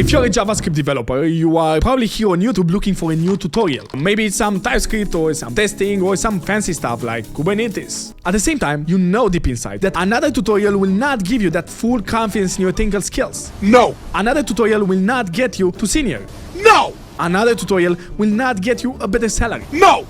If you're a JavaScript developer, you are probably here on YouTube looking for a new tutorial. Maybe it's some TypeScript or some testing or some fancy stuff like Kubernetes. At the same time, you know deep inside that another tutorial will not give you that full confidence in your technical skills. No! Another tutorial will not get you to senior. No! Another tutorial will not get you a better salary. No!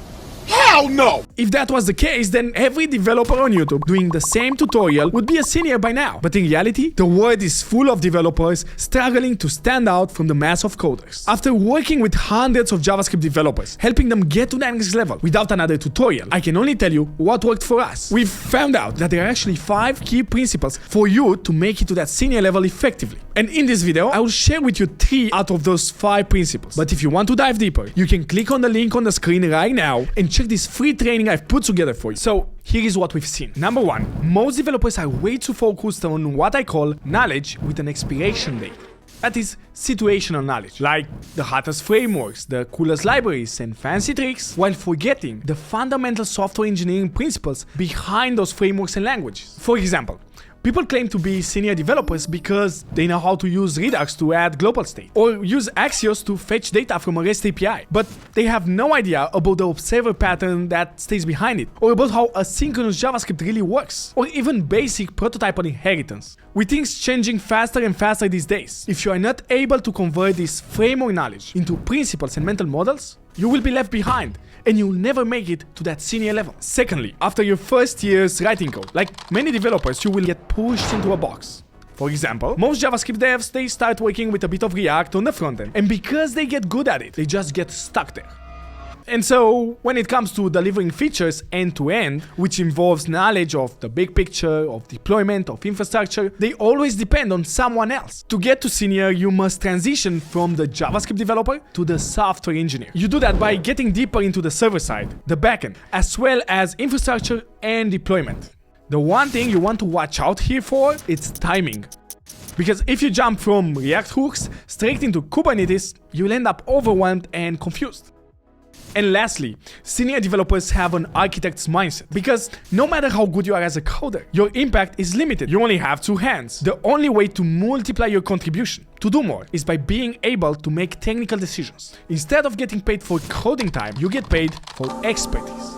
Hell no! If that was the case, then every developer on YouTube doing the same tutorial would be a senior by now. But in reality, the world is full of developers struggling to stand out from the mass of coders. After working with hundreds of JavaScript developers, helping them get to the next level without another tutorial, I can only tell you what worked for us. We've found out that there are actually 5 key principles for you to make it to that senior level effectively. And in this video, I will share with you 3 out of those 5 principles. But if you want to dive deeper, you can click on the link on the screen right now and check this free training I've put together for you. So here is what we've seen. Number 1, most developers are way too focused on what I call knowledge with an expiration date. That is situational knowledge, like the hottest frameworks, the coolest libraries, and fancy tricks, while forgetting the fundamental software engineering principles behind those frameworks and languages. For example, people claim to be senior developers because they know how to use Redux to add global state, or use Axios to fetch data from a REST API, but they have no idea about the observer pattern that stays behind it, or about how asynchronous JavaScript really works, or even basic prototype on inheritance. With things changing faster and faster these days, if you are not able to convert this framework knowledge into principles and mental models, you will be left behind, and you'll never make it to that senior level. Secondly, after your first year's writing code, like many developers, you will get pushed into a box. For example, most JavaScript devs, they start working with a bit of React on the front end, and because they get good at it, they just get stuck there. And so, when it comes to delivering features end-to-end, which involves knowledge of the big picture, of deployment, of infrastructure, they always depend on someone else. To get to senior, you must transition from the JavaScript developer to the software engineer. You do that by getting deeper into the server side, the backend, as well as infrastructure and deployment. The one thing you want to watch out here for, it's timing. Because if you jump from React hooks straight into Kubernetes, you'll end up overwhelmed and confused. And lastly, senior developers have an architect's mindset, because no matter how good you are as a coder, your impact is limited. You only have 2 hands. The only way to multiply your contribution, to do more, is by being able to make technical decisions. Instead of getting paid for coding time, you get paid for expertise.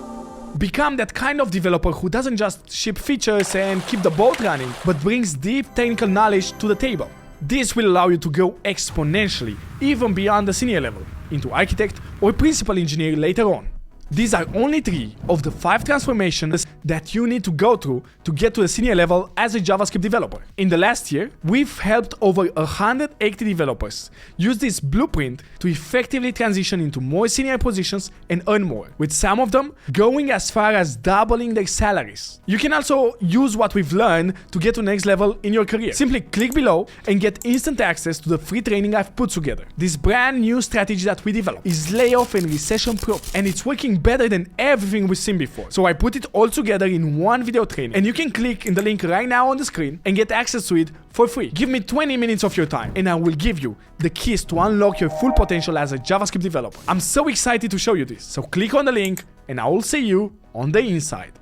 Become that kind of developer who doesn't just ship features and keep the boat running, but brings deep technical knowledge to the table. This will allow you to grow exponentially, even beyond the senior level, into architect or principal engineer later on. These are only 3 of the 5 transformations that you need to go through to get to the senior level as a JavaScript developer. In the last year, we've helped over 180 developers use this blueprint to effectively transition into more senior positions and earn more, with some of them going as far as doubling their salaries. You can also use what we've learned to get to the next level in your career. Simply click below and get instant access to the free training I've put together. This brand new strategy that we developed is layoff and recession proof, and it's working better than everything we've seen before. So I put it all together in one video training, and you can click in the link right now on the screen and get access to it for free. Give me 20 minutes of your time and I will give you the keys to unlock your full potential as a JavaScript developer. I'm so excited to show you this. So click on the link and I will see you on the inside.